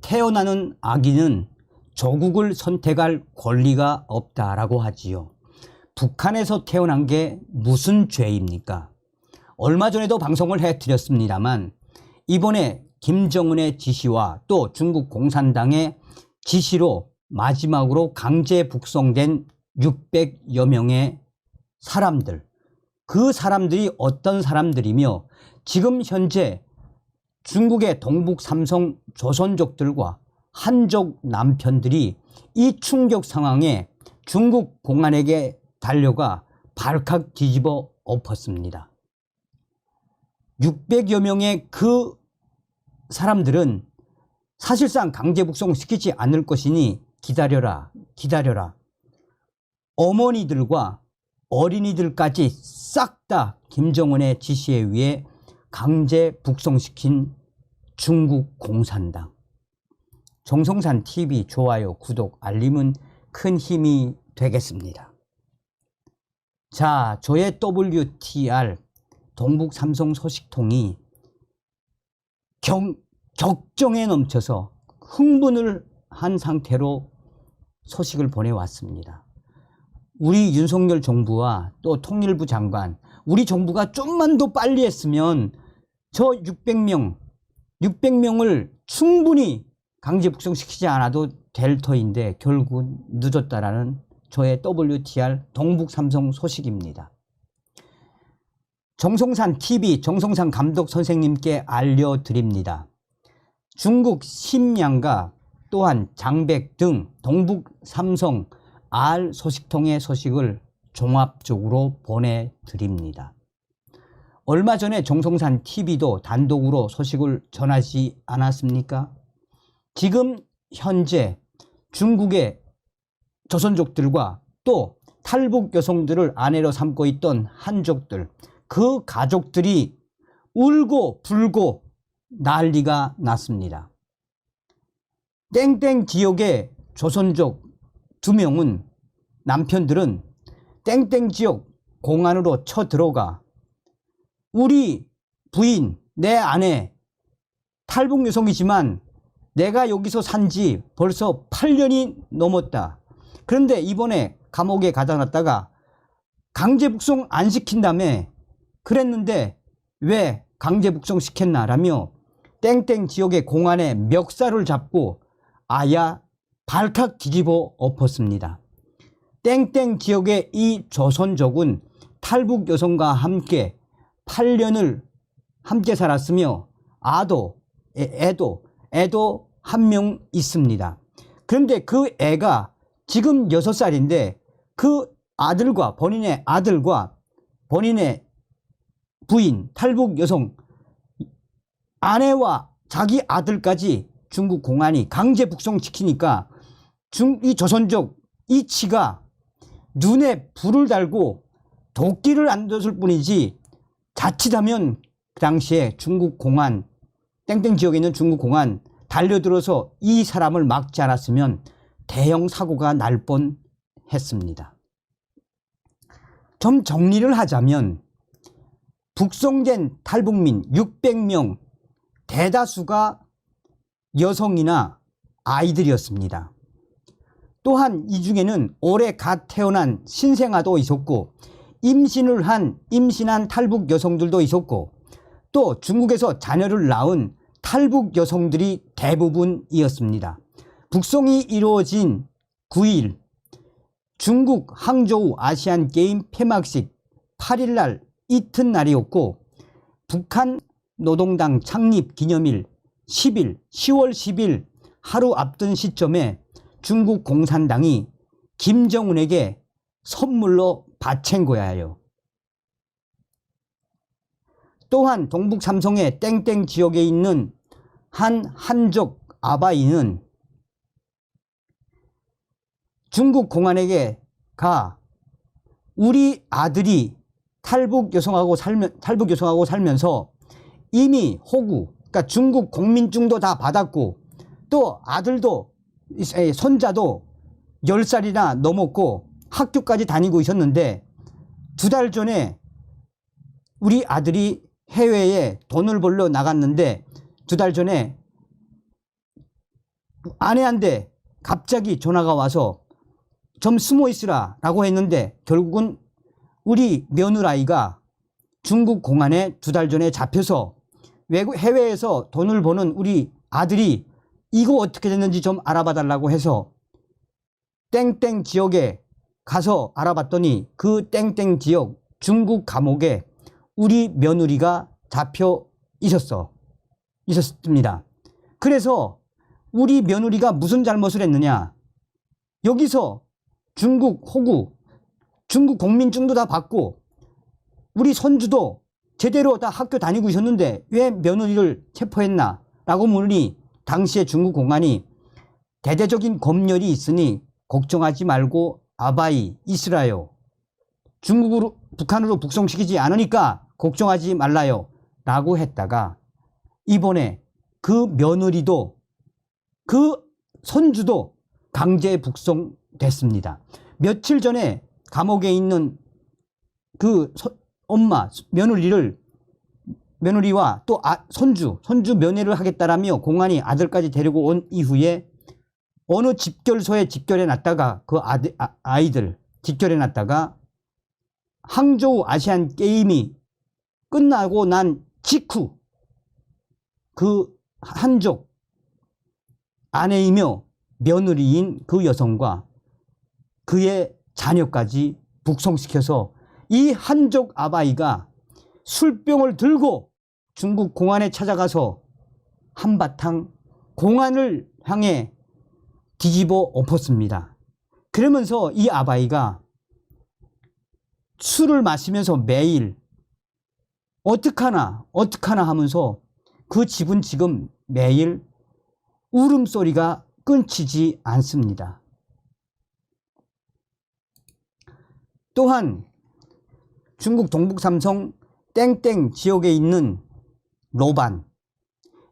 태어나는 아기는 조국을 선택할 권리가 없다라고 하지요. 북한에서 태어난 게 무슨 죄입니까? 얼마 전에도 방송을 해드렸습니다만 이번에 김정은의 지시와 또 중국 공산당의 지시로 마지막으로 강제 북송된 600여 명의 사람들, 그 사람들이 어떤 사람들이며 지금 현재 중국의 동북 삼성 조선족들과 한족 남편들이 이 충격 상황에 중국 공안에게 달려가 발칵 뒤집어 엎었습니다. 600여 명의 그 사람들은 사실상 강제 북송시키지 않을 것이니 기다려라, 기다려라. 어머니들과 어린이들까지 싹 다 김정은의 지시에 의해 강제 북송시킨 중국 공산당. 정성산 TV 좋아요, 구독, 알림은 큰 힘이 되겠습니다. 자, 저의 WTR 동북 삼성 소식통이 격정에 넘쳐서 흥분을 한 상태로 소식을 보내왔습니다. 우리 윤석열 정부와 또 통일부 장관, 우리 정부가 좀만 더 빨리 했으면 저 600명을 충분히 강제 북송시키지 않아도 될 터인데 결국 늦었다라는 저의 WTR 동북 삼성 소식입니다. 정성산 TV 정성산 감독 선생님께 알려드립니다. 중국 심양과 또한 장백 등 동북 삼성 R 소식통의 소식을 종합적으로 보내드립니다. 얼마 전에 정성산 TV도 단독으로 소식을 전하지 않았습니까? 지금 현재 중국의 조선족들과 또 탈북 여성들을 아내로 삼고 있던 한족들, 그 가족들이 울고 불고 난리가 났습니다. 땡땡 지역의 조선족 2명은 남편들은 땡땡 지역 공안으로 쳐들어가 우리 부인, 내 아내 탈북 여성이지만 내가 여기서 산 지 벌써 8년이 넘었다. 그런데 이번에 감옥에 가다 놨다가 강제 북송 안 시킨다며 그랬는데 왜 강제 북송 시켰나라며 땡땡 지역의 공안에 멱살을 잡고 아야 발칵 뒤집어 엎었습니다. 땡땡 지역의 이 조선족은 탈북 여성과 함께 8년을 함께 살았으며 애도 한 명 있습니다. 그런데 그 애가 지금 6살인데 그 아들과 본인의 아들과 본인의 부인, 탈북 여성, 아내와 자기 아들까지 중국 공안이 강제 북송시키니까 이 조선족 이치가 눈에 불을 달고 도끼를 안 뒀을 뿐이지 자칫하면 그 당시에 중국 공안, 땡땡 지역에 있는 중국 공안 달려들어서 이 사람을 막지 않았으면 대형 사고가 날 뻔했습니다. 좀 정리를 하자면 북송된 탈북민 600명 대다수가 여성이나 아이들이었습니다. 또한 이 중에는 올해 갓 태어난 신생아도 있었고 임신한 탈북 여성들도 있었고 또 중국에서 자녀를 낳은 탈북 여성들이 대부분이었습니다. 북송이 이루어진 9일 중국 항저우 아시안게임 폐막식 8일날 이튿날이었고 북한 노동당 창립 기념일 10일 10월 10일 하루 앞둔 시점에 중국 공산당이 김정은에게 선물로 바친 거야요. 또한 동북 삼성의 땡땡 지역에 있는 한족 아바이는 중국 공안에게 가 우리 아들이 탈북 여성하고 살면서 이미 호구, 그러니까 중국 국민증도 다 받았고 또 아들도 손자도 10살이나 넘었고 학교까지 다니고 있었는데 2달 전에 우리 아들이 해외에 돈을 벌러 나갔는데 2달 전에 아내한테 갑자기 전화가 와서 좀 숨어 있으라 라고 했는데 결국은 우리 며느라이가 중국 공안에 2달 전에 잡혀서 해외에서 돈을 버는 우리 아들이 이거 어떻게 됐는지 좀 알아봐 달라고 해서 땡땡 지역에 가서 알아봤더니 그 땡땡 지역 중국 감옥에 우리 며느리가 잡혀 있었습니다. 그래서 우리 며느리가 무슨 잘못을 했느냐, 여기서 중국 호구, 중국 국민증도 다 받고 우리 손주도 제대로 다 학교 다니고 있었는데 왜 며느리를 체포했나 라고 물으니 당시에 중국 공안이 대대적인 검열이 있으니 걱정하지 말고 아바이 있으라요. 북한으로 북송시키지 않으니까 걱정하지 말라요 라고 했다가 이번에 그 며느리도 그 손주도 강제 북송됐습니다. 며칠 전에 감옥에 있는 그 엄마 며느리와 또 손주 면회를 하겠다라며 공안이 아들까지 데리고 온 이후에 어느 집결소에 집결해 놨다가 그 아이들 집결해 놨다가 항저우 아시안 게임이 끝나고 난 직후 그 한족 아내이며 며느리인 그 여성과 그의 자녀까지 북송시켜서 이 한족 아바이가 술병을 들고 중국 공안에 찾아가서 한바탕 공안을 향해 뒤집어 엎었습니다. 그러면서 이 아바이가 술을 마시면서 매일 어떡하나 하면서 그 집은 지금 매일 울음소리가 끊기지 않습니다. 또한 중국 동북삼성 땡땡 지역에 있는 로반,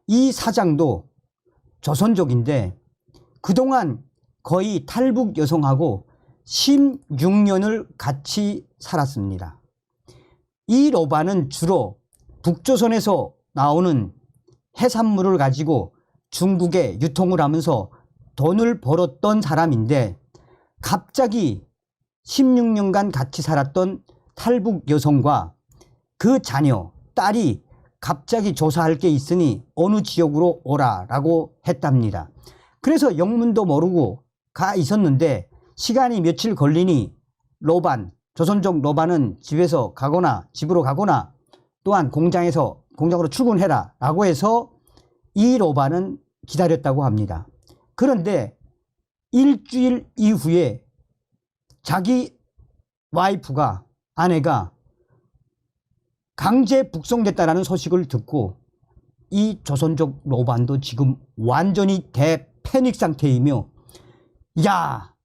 이 사장도 조선족인데 그동안 거의 탈북 여성하고 16년을 같이 살았습니다. 이 로반은 주로 북조선에서 나오는 해산물을 가지고 중국에 유통을 하면서 돈을 벌었던 사람인데 갑자기 16년간 같이 살았던 탈북 여성과 그 자녀, 딸이 갑자기 조사할 게 있으니 어느 지역으로 오라라고 했답니다. 그래서 영문도 모르고 가 있었는데 시간이 며칠 걸리니 조선족 로반은 집으로 가거나 또한 공장으로 출근해라 라고 해서 이 로반은 기다렸다고 합니다. 그런데 일주일 이후에 자기 아내가 강제 북송됐다라는 소식을 듣고 이 조선족 로반도 지금 완전히 대패닉 상태이며, 야,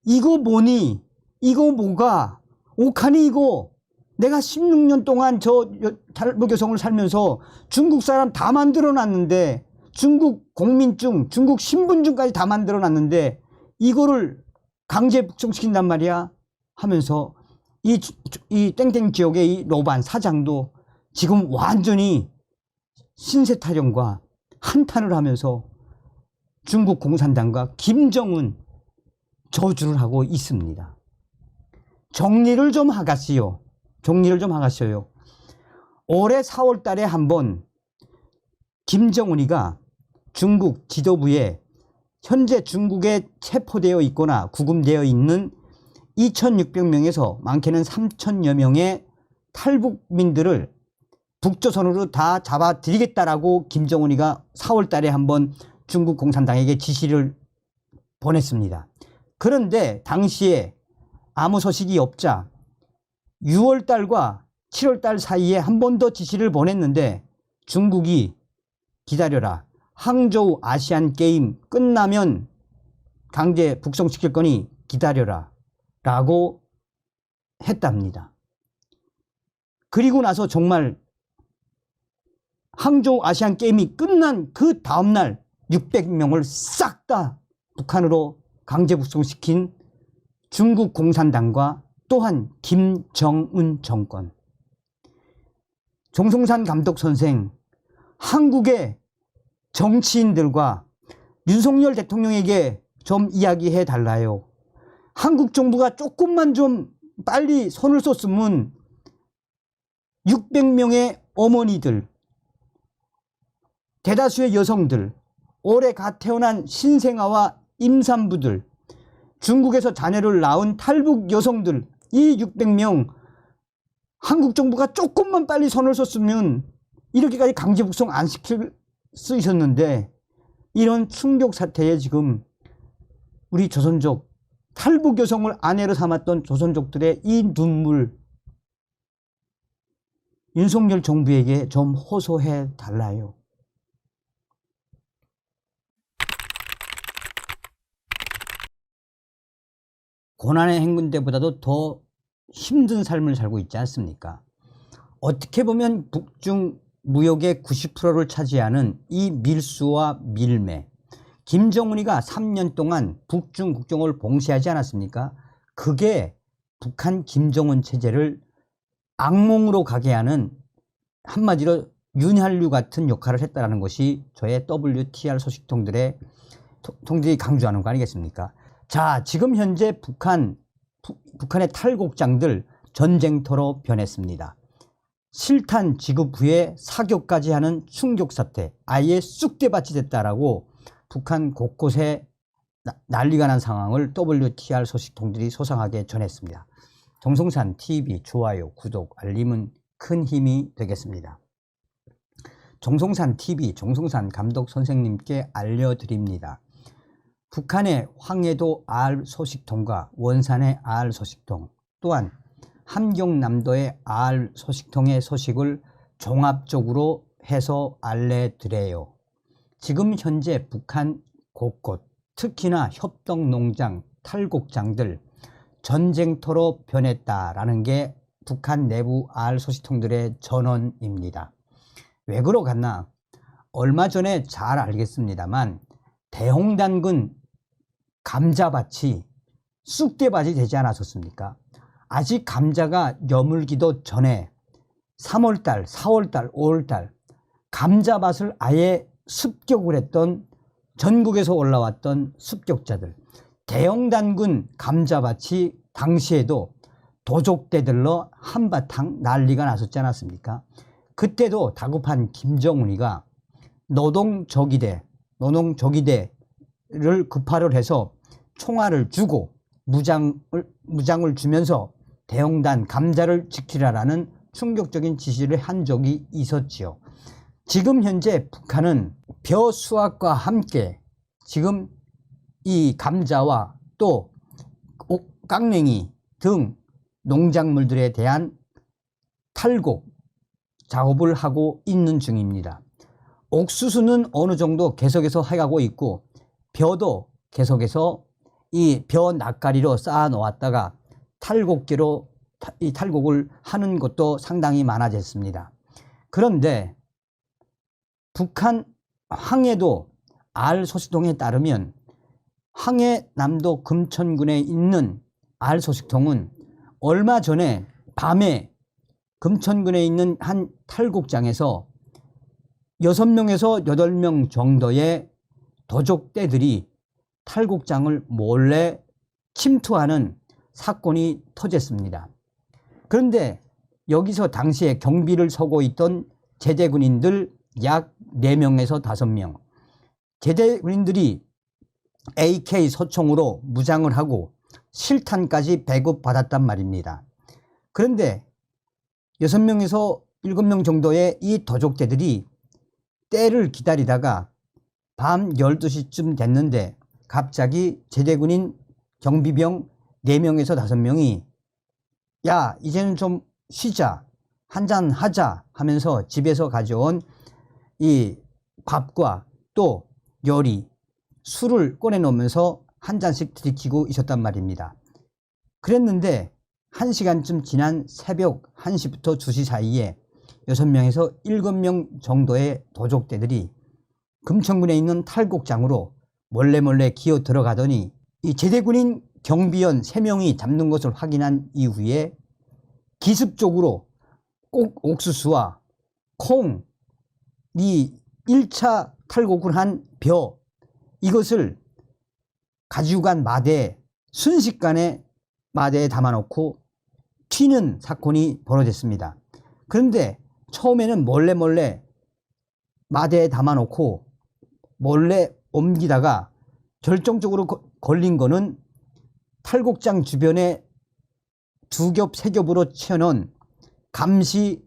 이거 뭐니? 이거 뭐가? 옥하니 이거? 내가 16년 동안 저 탈북 여성을 살면서 중국 사람 다 만들어 놨는데, 중국 국민증, 중국 신분증까지 다 만들어 놨는데 이거를 강제 북송시킨단 말이야 하면서 이 땡땡 지역의 이 로반 사장도 지금 완전히 신세타령과 한탄을 하면서 중국 공산당과 김정은 저주를 하고 있습니다. 정리를 좀 하겠어요. 올해 4월 달에 한번 김정은이가 중국 지도부에 현재 중국에 체포되어 있거나 구금되어 있는 2,600명에서 많게는 3,000여 명의 탈북민들을 북조선으로 다 잡아들이겠다라고 김정은이가 4월 달에 한번 중국 공산당에게 지시를 보냈습니다. 그런데 당시에 아무 소식이 없자 6월 달과 7월 달 사이에 한 번 더 지시를 보냈는데 중국이 기다려라, 항저우 아시안 게임 끝나면 강제 북송시킬 거니 기다려라 라고 했답니다. 그리고 나서 정말 항저우 아시안 게임이 끝난 그 다음날 600명을 싹 다 북한으로 강제 북송시킨 중국 공산당과 또한 김정은 정권. 종송산 감독 선생, 한국의 정치인들과 윤석열 대통령에게 좀 이야기해 달라요. 한국 정부가 조금만 좀 빨리 손을 썼으면 600명의 어머니들, 대다수의 여성들, 올해 갓 태어난 신생아와 임산부들, 중국에서 자녀를 낳은 탈북 여성들, 이 600명 한국 정부가 조금만 빨리 손을 썼으면 이렇게까지 강제 북송 안 시킬 수 있었는데, 이런 충격 사태에 지금 우리 조선족, 탈북 여성을 아내로 삼았던 조선족들의 이 눈물, 윤석열 정부에게 좀 호소해 달라요. 고난의 행군대보다도 더 힘든 삶을 살고 있지 않습니까? 어떻게 보면 북중 무역의 90%를 차지하는 이 밀수와 밀매, 김정은이가 3년 동안 북중 국경을 봉쇄하지 않았습니까? 그게 북한 김정은 체제를 악몽으로 가게 하는, 한마디로 윤활유 같은 역할을 했다는 것이 저의 WTR 소식통들이 강조하는 거 아니겠습니까? 자, 지금 현재 북한의 탈곡장들 전쟁터로 변했습니다. 실탄 지급 후에 사격까지 하는 충격 사태, 아예 쑥대밭이 됐다라고 북한 곳곳에 난리가 난 상황을 WTR 소식통들이 소상하게 전했습니다. 정성산 TV 좋아요, 구독, 알림은 큰 힘이 되겠습니다. 정성산 TV, 정성산 감독 선생님께 알려드립니다. 북한의 황해도 R 소식통과 원산의 R 소식통, 또한 함경남도의 R 소식통의 소식을 종합적으로 해서 알려드려요. 지금 현재 북한 곳곳, 특히나 협동농장, 탈곡장들 전쟁터로 변했다라는 게 북한 내부 R 소식통들의 전언입니다. 왜 그러겠나? 얼마 전에 잘 알겠습니다만 대홍단군 감자밭이 쑥대밭이 되지 않았었습니까? 아직 감자가 여물기도 전에 3월달, 4월달, 5월달 감자밭을 아예 습격을 했던, 전국에서 올라왔던 습격자들, 대형단군 감자밭이 당시에도 도적대들로 한바탕 난리가 났었지 않았습니까? 그때도 다급한 김정은이가 노동조기대를 급파를 해서 총알을 주고 무장을 주면서 대형단 감자를 지키라라는 충격적인 지시를 한 적이 있었지요. 지금 현재 북한은 벼 수확과 함께 지금 이 감자와 또 깡냉이 등 농작물들에 대한 탈곡 작업을 하고 있는 중입니다. 옥수수는 어느 정도 계속해서 해가고 있고, 벼도 계속해서 이 벼 낯가리로 쌓아 놓았다가 탈곡기로 이 탈곡을 하는 것도 상당히 많아졌습니다. 그런데 북한 황해도 R 소식통에 따르면 황해남도 금천군에 있는 R 소식통은 얼마 전에 밤에 금천군에 있는 한 탈곡장에서 6명에서 8명 정도의 도적대들이 탈곡장을 몰래 침투하는 사건이 터졌습니다. 그런데 여기서 당시에 경비를 서고 있던 제대군인들 약 4명에서 5명, 제대군인들이 AK 소총으로 무장을 하고 실탄까지 배급받았단 말입니다. 그런데 6명에서 7명 정도의 이 도적대들이 때를 기다리다가 밤 12시쯤 됐는데 갑자기 제대군인 경비병 4명에서 5명이 야, 이제는 좀 쉬자, 한잔 하자 하면서 집에서 가져온 이 밥과 또 요리, 술을 꺼내놓으면서 한 잔씩 들이키고 있었단 말입니다. 그랬는데 1시간쯤 지난 새벽 1시부터 2시 사이에 6명에서 7명 정도의 도적대들이 금천군에 있는 탈곡장으로 몰래 기어 들어가더니 이 제대군인 경비원 3명이 잡는 것을 확인한 이후에 기습적으로 꼭 옥수수와 콩, 이 1차 탈곡을 한 벼, 이것을 가지고 간 마대에 순식간에 마대에 담아놓고 튀는 사건이 벌어졌습니다. 그런데 처음에는 몰래 마대에 담아놓고 몰래 옮기다가 결정적으로 걸린 거는 탈곡장 주변에 2겹, 3겹으로 치어놓은 감시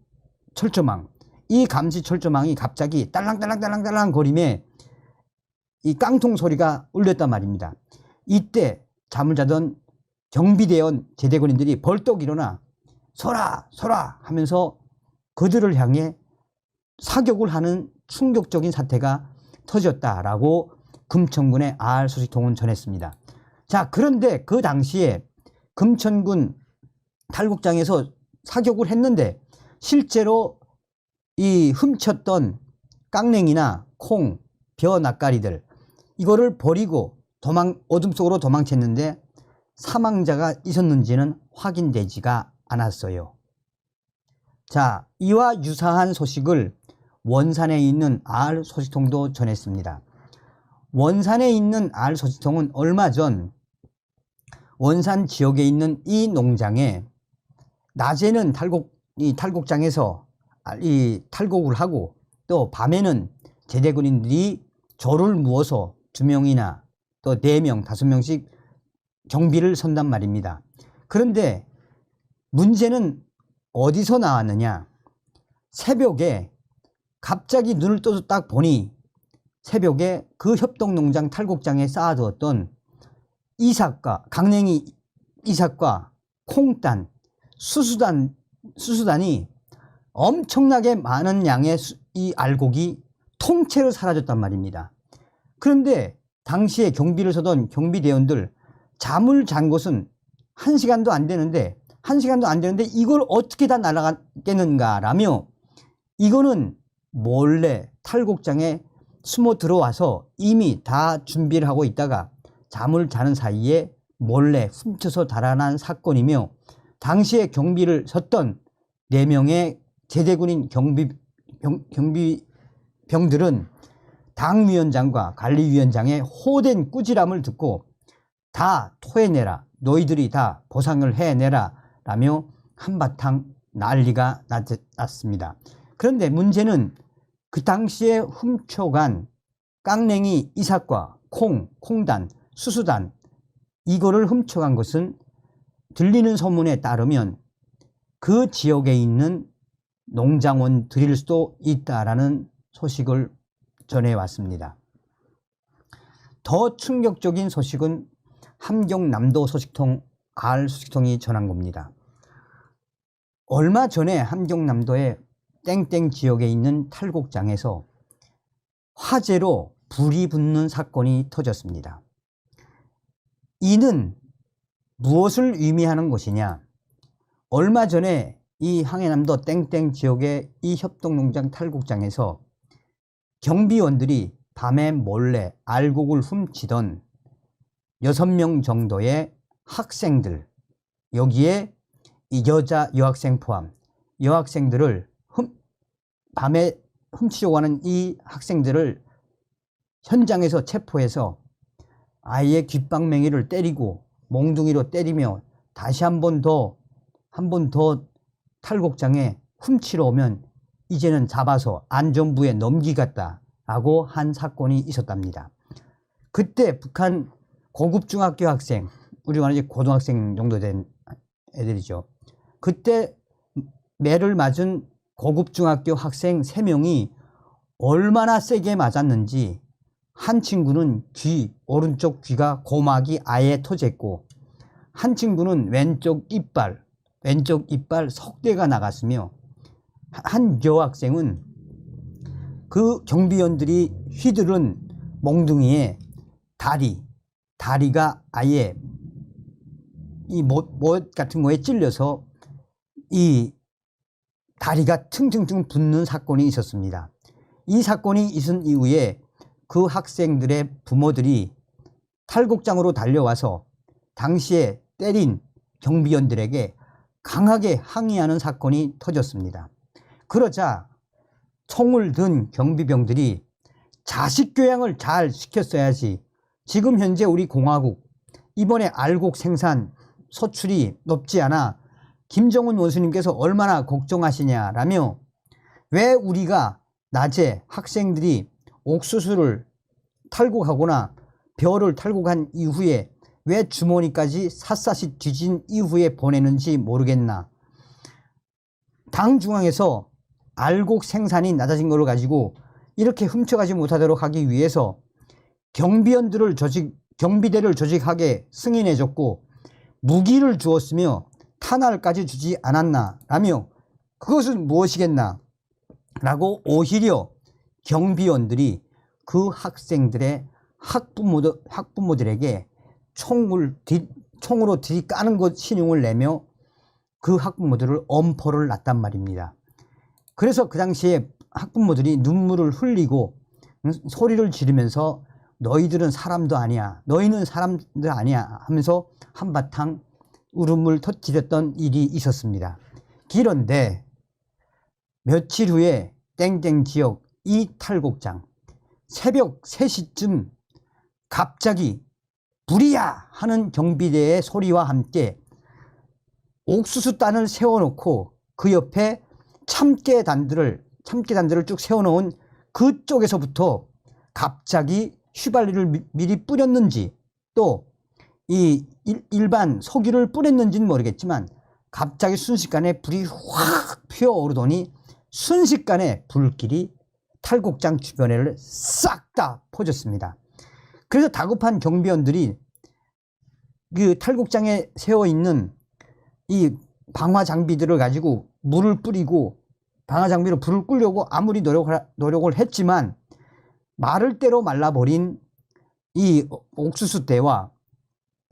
철조망. 이 감시 철조망이 갑자기 딸랑딸랑딸랑딸랑 거림에 이 깡통 소리가 울렸단 말입니다. 이때 잠을 자던 경비대원 제대군인들이 벌떡 일어나 서라 서라 하면서 그들을 향해 사격을 하는 충격적인 사태가 터졌다라고 금천군의 알 소식통은 전했습니다. 자, 그런데 그 당시에 금천군 탈곡장에서 사격을 했는데 실제로 이 훔쳤던 깡냉이나 콩, 벼, 낯가리들 이거를 버리고 어둠 속으로 도망쳤는데 사망자가 있었는지는 확인되지가 않았어요. 자, 이와 유사한 소식을 원산에 있는 알 소식통도 전했습니다. 원산에 있는 알 소식통은 얼마 전 원산 지역에 있는 이 농장에 낮에는 탈곡장에서 이 탈곡을 하고 또 밤에는 제대군인들이 조를 무어서 2명이나 또 4명, 5명씩 경비를 선단 말입니다. 그런데 문제는 어디서 나왔느냐? 새벽에 갑자기 눈을 떠서 딱 보니 새벽에 그 협동농장 탈곡장에 쌓아두었던 이삭과 강냉이 이삭과 콩단, 수수단이 엄청나게 많은 양의 이 알곡이 통째로 사라졌단 말입니다. 그런데 당시에 경비를 서던 경비대원들 잠을 잔 것은 1시간도 안 되는데 이걸 어떻게 다 날아갔겠는가라며 이거는 몰래 탈곡장에 숨어 들어와서 이미 다 준비를 하고 있다가 잠을 자는 사이에 몰래 훔쳐서 달아난 사건이며 당시에 경비를 섰던 4명의 제대군인 경비병들은 당위원장과 관리위원장의 호된 꾸지람을 듣고 다 토해내라, 너희들이 다 보상을 해내라 라며 한바탕 난리가 났습니다. 그런데 문제는 그 당시에 훔쳐간 깡냉이 이삭과 콩단, 수수단 이거를 훔쳐간 것은 들리는 소문에 따르면 그 지역에 있는 농장원들일 수도 있다라는 소식을 전해왔습니다. 더 충격적인 소식은 함경남도 소식통 알 소식통이 전한 겁니다. 얼마 전에 함경남도의 땡땡 지역에 있는 탈곡장에서 화재로 불이 붙는 사건이 터졌습니다. 이는 무엇을 의미하는 것이냐? 얼마 전에 이 항해남도 땡땡 지역의 이 협동농장 탈곡장에서 경비원들이 밤에 몰래 알곡을 훔치던 6명 정도의 학생들, 여기에 이 여학생 포함, 여학생들을 밤에 훔치려고 하는 이 학생들을 현장에서 체포해서 아이의 귓방맹이를 때리고 몽둥이로 때리며 다시 한 번 더 탈곡장에 훔치러 오면 이제는 잡아서 안전부에 넘기겠다라고 한 사건이 있었답니다. 그때 북한 고급 중학교 학생, 우리가 말하는 고등학생 정도 된 애들이죠. 그때 매를 맞은 고급 중학교 학생 3명이 얼마나 세게 맞았는지 한 친구는 오른쪽 귀가 고막이 아예 터졌고 한 친구는 왼쪽 이빨 석대가 나갔으며 한 여학생은 그 경비원들이 휘두른 몽둥이에 다리가 아예 이 못 같은 거에 찔려서 이 다리가 퉁퉁퉁 붓는 사건이 있었습니다. 이 사건이 있은 이후에 그 학생들의 부모들이 탈곡장으로 달려와서 당시에 때린 경비원들에게 강하게 항의하는 사건이 터졌습니다. 그러자 총을 든 경비병들이 자식 교양을 잘 시켰어야지. 지금 현재 우리 공화국 이번에 알곡 생산 소출이 높지 않아 김정은 원수님께서 얼마나 걱정하시냐라며, 왜 우리가 낮에 학생들이 옥수수를 탈곡하거나 벼를 탈곡한 이후에 왜 주머니까지 샅샅이 뒤진 이후에 보내는지 모르겠나. 당 중앙에서 알곡 생산이 낮아진 걸 가지고 이렇게 훔쳐가지 못하도록 하기 위해서 경비원들을 경비대를 조직하게 승인해줬고 무기를 주었으며 탄알까지 주지 않았나 라며, 그것은 무엇이겠나 라고 오히려 경비원들이 그 학생들의 학부모들에게 총으로 들이까는 것 신용을 내며 그 학부모들을 엄포를 놨단 말입니다. 그래서 그 당시에 학부모들이 눈물을 흘리고 소리를 지르면서 너희들은 사람도 아니야, 너희는 사람들 아니야 하면서 한바탕 울음을 터뜨렸던 일이 있었습니다. 그런데 며칠 후에 땡땡 지역 이 탈곡장 새벽 3시쯤 갑자기 불이야 하는 경비대의 소리와 함께 옥수수단을 세워놓고 그 옆에 참깨단들을 쭉 세워놓은 그쪽에서부터 갑자기 휘발유를 미리 뿌렸는지 또 이 일반 석유를 뿌렸는지는 모르겠지만 갑자기 순식간에 불이 확 피어오르더니 순식간에 불길이 탈곡장 주변을 싹 다 퍼졌습니다. 그래서 다급한 경비원들이 그 탈곡장에 세워있는 이 방화 장비들을 가지고 물을 뿌리고 방화 장비로 불을 끄려고 아무리 노력을 했지만 마를 대로 말라버린 이 옥수수대와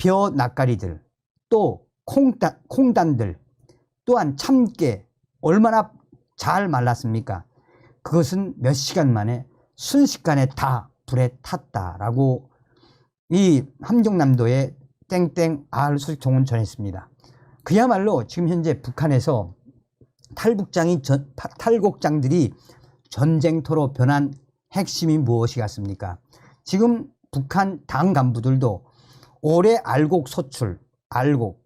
벼 낯가리들 또 콩단들 또한 참깨 얼마나 잘 말랐습니까? 그것은 몇 시간 만에 순식간에 다 불에 탔다라고 이 함경남도의 땡땡 소식통은 전했습니다. 그야말로 지금 현재 북한에서 탈곡장들이 전쟁터로 변한 핵심이 무엇이겠습니까? 지금 북한 당 간부들도 올해 알곡 소출, 알곡,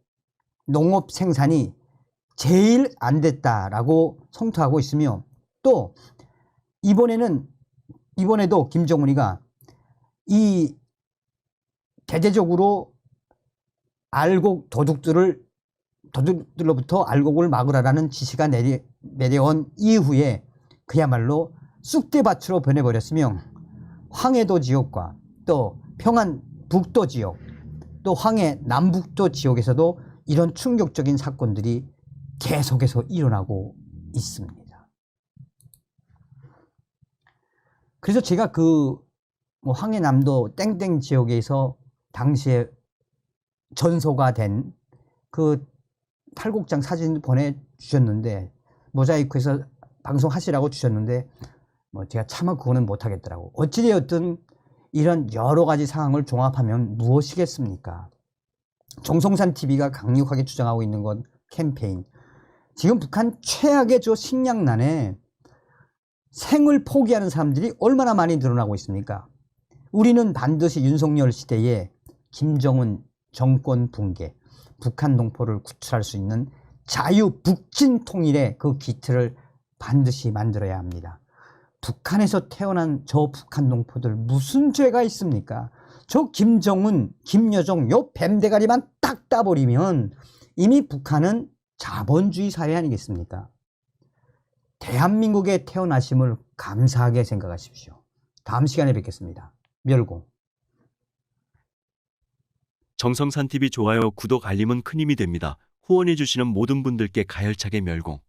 농업 생산이 제일 안 됐다라고 성토하고 있으며, 또 이번에도 김정은이가 이 대대적으로 알곡 도둑들로부터 알곡을 막으라는 지시가 내려온 이후에 그야말로 쑥대밭으로 변해버렸으며, 황해도 지역과 또 평안 북도 지역 또 황해 남북도 지역에서도 이런 충격적인 사건들이 계속해서 일어나고 있습니다. 그래서 제가 그 황해남도 땡땡 지역에서 당시에 전소가 된 그 탈곡장 사진 보내주셨는데, 모자이크해서 방송하시라고 주셨는데 제가 차마 그거는 못하겠더라고. 어찌되었든 이런 여러 가지 상황을 종합하면 무엇이겠습니까? 정성산 TV가 강력하게 주장하고 있는 건 캠페인. 지금 북한 최악의 식량난에 생을 포기하는 사람들이 얼마나 많이 늘어나고 있습니까? 우리는 반드시 윤석열 시대에 김정은 정권 붕괴, 북한 동포를 구출할 수 있는 자유 북진 통일의 그 기틀을 반드시 만들어야 합니다. 북한에서 태어난 저 북한 동포들 무슨 죄가 있습니까? 저 김정은, 김여정 요 뱀대가리만 딱 따버리면 이미 북한은 자본주의 사회 아니겠습니까? 대한민국에 태어나심을 감사하게 생각하십시오. 다음 시간에 뵙겠습니다. 멸공. 정성산 TV 좋아요, 구독, 알림은 큰 힘이 됩니다. 후원해 주시는 모든 분들께 가열차게 멸공.